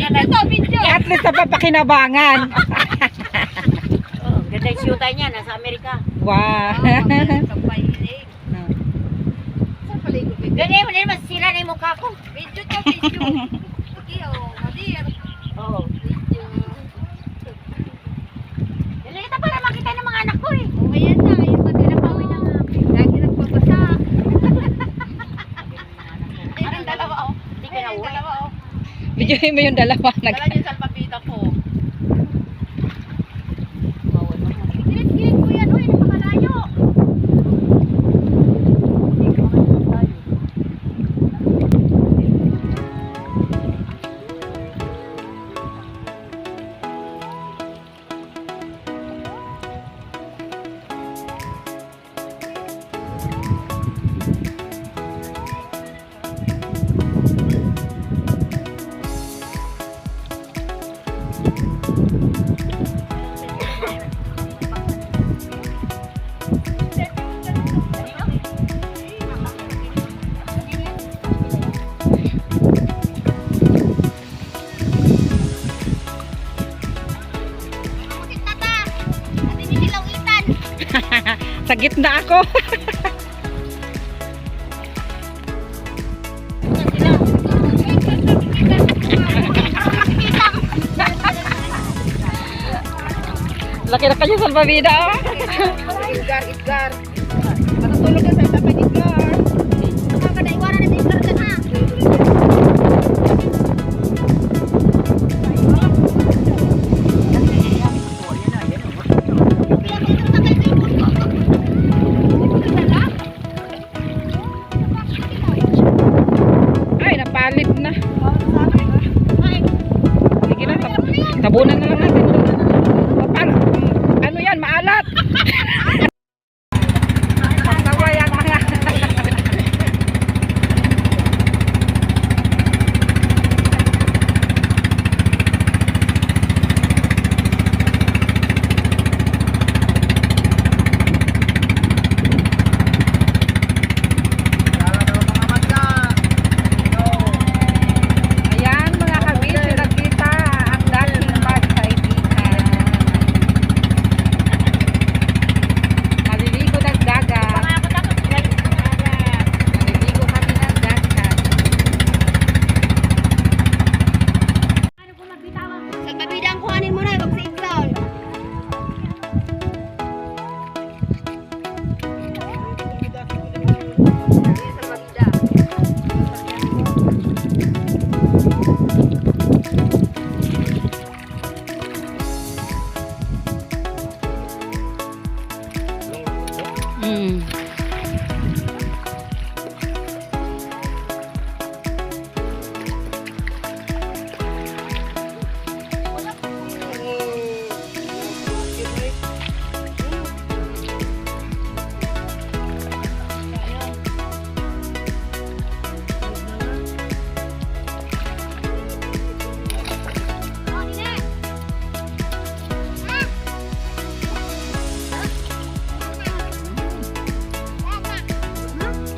At least napapakinabangan. Oh, ganda yung siyutay niya, nasa Amerika. Wow. Ganyan mo din, masira na yung mukha ko. Video to, video. Iyo, madir. Oo. Ganyan para makita ng mga anak ko eh. O, ayan na. Ayun pa din ang bawi na nga. Lagi nagpapasa. Parang dalawa oh. Hindi ka na uwi. Dalawa, oh. Videohin mo yung dalawa. Dala niyo sa papita ko. Bawal mo. Gilit-gilit ko yan. Uy, napakalayo. Sa gitna ako. Laki na kayo salbabida. Edgar, Edgar. Matutulog ka sa tapat Edgar. Nakakadaiwanan na Edgar ka na. Ay, napalit na. Sige na, tabunan na lang natin. Ano yan, maalat. Masawa yan mga. Ayan mga kabis, pinagkita ang dating magkaibigan. Maliligo ng dagat. Maliligo kami ng dagat. Salbabida ang kuhanin mo na. Huwag sa Edgar. Salbabida. Mm.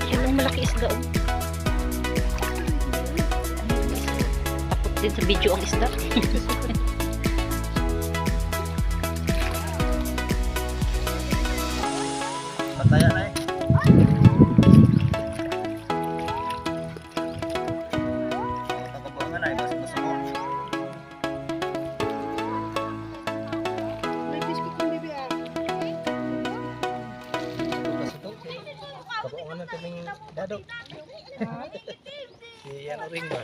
Yan ang malaki isda oh. Takot din sa video ang isda. Pataya na eh. Pagkabuangan na eh, mas mo. May biscuit yung bebe ah. Kabuangan na kaming dado. Si ano ring ba?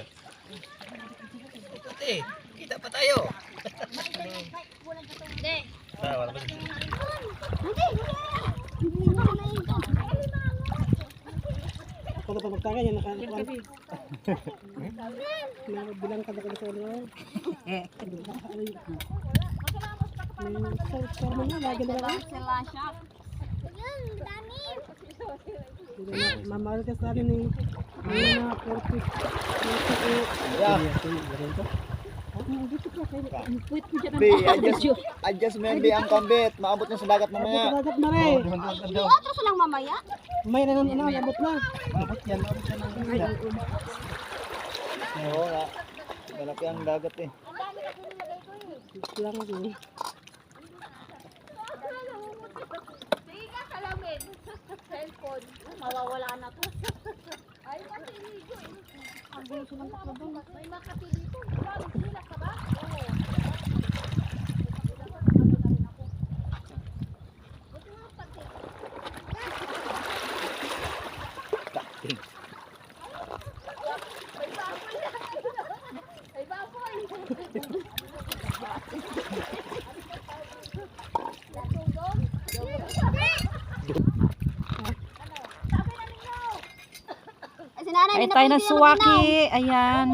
Ito kita pa tayo. Wala pa. Kalau pagpagtaga yan, nakakuan. Bilang ka na ka sa ano. Sa mo lagi na lang. Mamahal ka sa amin ni mga 40. Yeah. Adjust maybe ang kambit. Maabot na sa dagat mamaya. Dagat na rin. Otro lang mamaya. May na ano, abot na. Maabot yan. Oo nga. Malaki ang dagat eh. Lang din. Sige ka, salamin. Cellphone. Mawawala na to. Ay, matiligo eh. Ang gulo silang tatlo doon. May makati dito. Sila ka ba? Oo. Takting. Ay, baboy. Ay tayo ng suwaki. Ayan.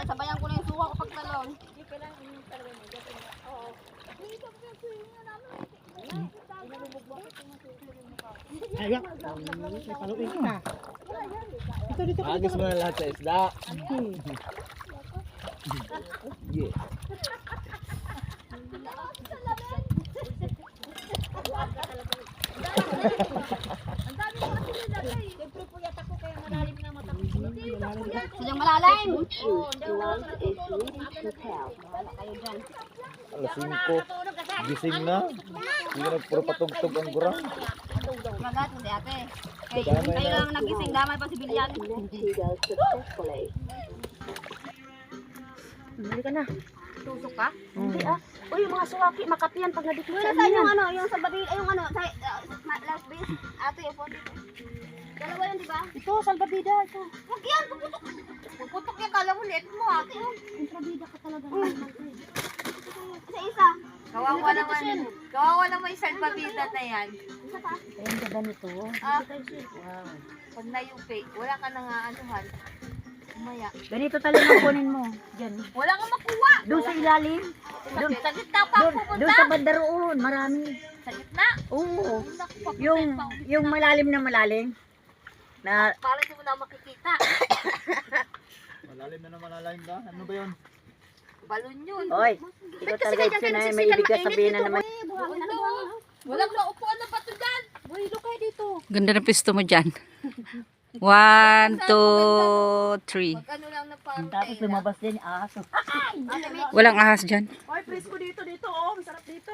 Sabayan ko na yung suwa ko pagtalon. Ayak. May paluin ka. Agis mo na lahat sa isda. Yeah. Silang malalim. Alas 5. Gising na. Hindi na puro patugtog ang gurang. Magat, hindi ate. Kayo lang nagising, damay pa si Bilyan. Bili ka na. Tusok ka? Hindi ah. Uy, yung mga suwaki, makapiyan pag nadikit sa Saan yung ano, yung sa babi, ay yung ano, sa last base. Ate, yung phone dito. Dalawa yun, di ba? Ito, salbabida. Ito. Huwag yan, puputok. Puputok yan, kala mo net mo ate. Salbabida ka talaga. Isa-isa. Kawawa naman yung salbabida na yan. Isa pa. Ayun, ganda nito. Ah, Pag nayupi, wala ka nang aanuhan. Umaya. Ganito talaga ang kunin mo. Diyan. Wala kang makuha. Doon sa ilalim. Sa gitna pa Doon, pupunta. doon sa banda roon. Marami. Sa gitna. Oo. Papunta Yung malalim na malalim. Na para hindi mo na makikita. Malalim na malalim ba? Ano ba yun? Balon yun. Oy, ikaw talaga ito na may ibig sabihin na naman. buhangin na buhangin. Walang maupuan na bato dyan. Buhilo kayo dito. Ganda ng pisto mo dyan. 1, 2, 3. Pag ano lang na parang Tapos lumabas din aso. Walang ahas dyan. Ay, presko dito, oh. Masarap dito.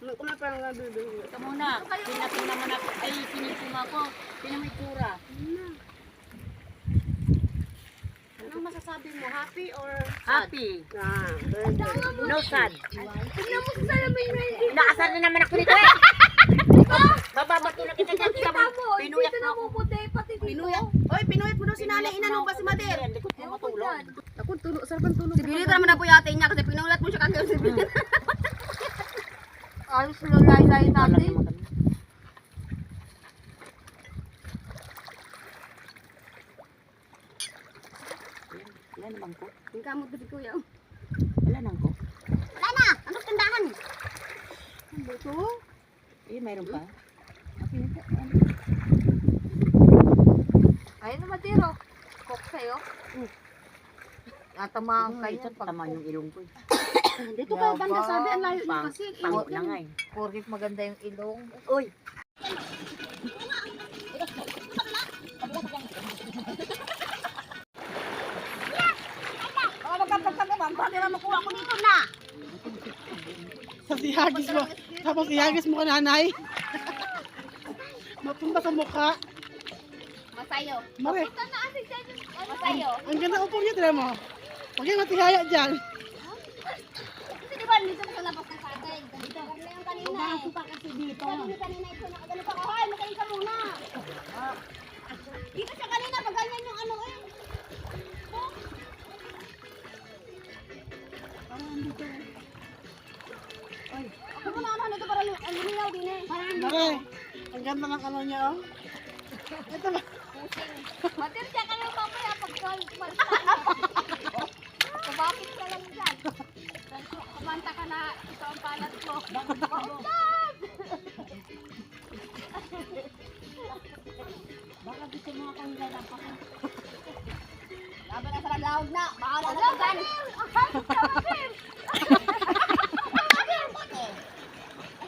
Ito muna. Tingnan mo na. Ay, pinipuma ko. Tingnan mo itsura. Anong masasabi mo? Happy or Happy. No sad. Tignan mo sa salamin na hindi. Nakasar na naman ako nito eh. Bababato na kita dyan. Pinuyat Dito mo na ako. puputi, pati dito. Oy, pinuyat mo daw si nanay. Inanong ba si Mader? Hindi ko matulog. Ako, sarap tulog. Si Billy naman na po yate niya kasi pinulat mo siya kagaya si Billy. Ayos lang layo natin. Wala naman ko. Ang kamot ko si Kuya. Wala naman ko. Wala na! Ano tindahan? Eh, mayroon pa. Ayun na matiro. Cook sa'yo. Natamaan kayo Ito, pag tama yung ilong ko. Dito ka banda sabi ang layo niya Pang, kasi. pango na nga eh. porkit maganda yung ilong. Uy, Baka magkapagkagaman, bakit na makuha ko dito na? Tapos ihagis mo. Tapos ihagis mo ka nanay. Mapunta sa mukha. Masayo. Mare, Masayo. ang ganda upo niya, tira mo. Huwag kayong matihaya dyan. Kasi di ba dito sa labas ng patay? Dito. Kami yung kanina eh. Pa kasi dito. Sabi ni kanina ito nakagano pa. Hoy, magaling ka muna. Dito siya kanina, pag ganyan yung ano eh. Ako muna ano nito para luminaw din eh. Mare, ang ganda ng ano niya, oh. Ito ba? Matir siya ka lang mamaya pag Kabapit ka lang dyan. Kumanta ka na ito ang palat mo. baka gusto mo akong lalapa ko. Laban na sa lagawag na. Bahala na sa gan.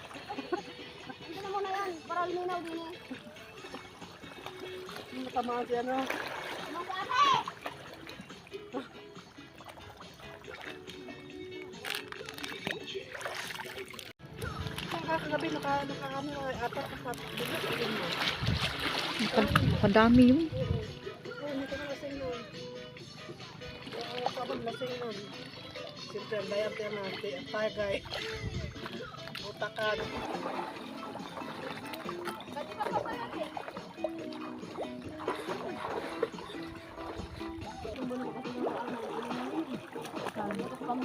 Ano na muna yan para luminaw din eh. si ano. Kagabi nakakano apat ka Nakadami yun. hindi ko na lasing nun. Sabag lasing nun. Siyempre, ang bayad yan natin. Ang tagay. Utakan. Kamu